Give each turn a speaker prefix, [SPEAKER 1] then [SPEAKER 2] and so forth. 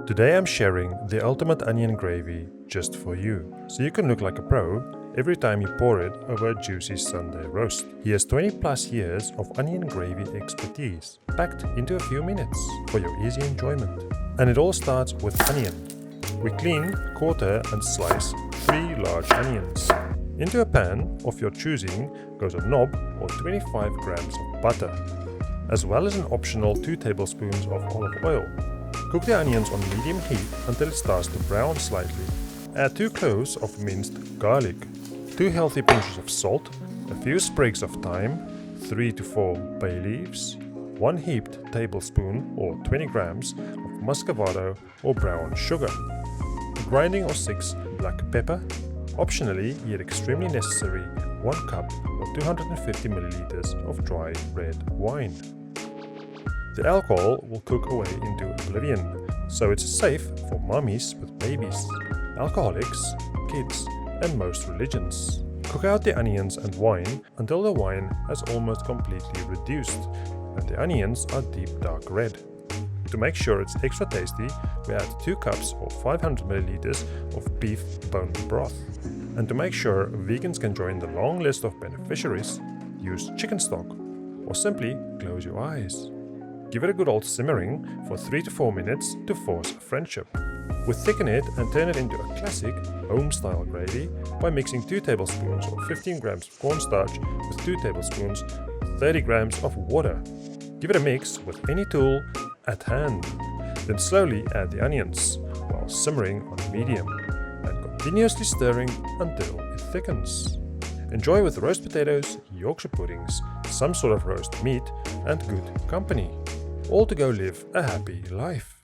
[SPEAKER 1] Today I'm sharing the ultimate onion gravy just for you, so you can look like a pro every time you pour it over a juicy Sunday roast. He has 20 plus years of onion gravy expertise, packed into a few minutes for your easy enjoyment. And it all starts with onion. We clean, quarter and slice 3 large onions. Into a pan of your choosing goes a knob or 25 grams of butter, as well as an optional 2 tablespoons of olive oil. Cook the onions on medium heat until it starts to brown slightly. Add 2 cloves of minced garlic, 2 healthy pinches of salt, a few sprigs of thyme, 3 to 4 bay leaves, 1 heaped tablespoon or 20 grams of muscavado or brown sugar, a grinding of 6 black pepper, optionally yet extremely necessary 1 cup or 250 milliliters of dry red wine. The alcohol will cook away into oblivion, so it's safe for mummies with babies, alcoholics, kids, and most religions. Cook out the onions and wine until the wine has almost completely reduced and the onions are deep dark red. To make sure it's extra tasty, we add 2 cups or 500 milliliters of beef bone broth. And to make sure vegans can join the long list of beneficiaries, use chicken stock or simply close your eyes. Give it a good old simmering for 3 to 4 minutes to force a friendship. We thicken it and turn it into a classic home-style gravy by mixing 2 tablespoons or 15 grams of cornstarch with 2 tablespoons or 30 grams of water. Give it a mix with any tool at hand. Then slowly add the onions while simmering on medium and continuously stirring until it thickens. Enjoy with roast potatoes, Yorkshire puddings, some sort of roast meat and good company. All to go live a happy life.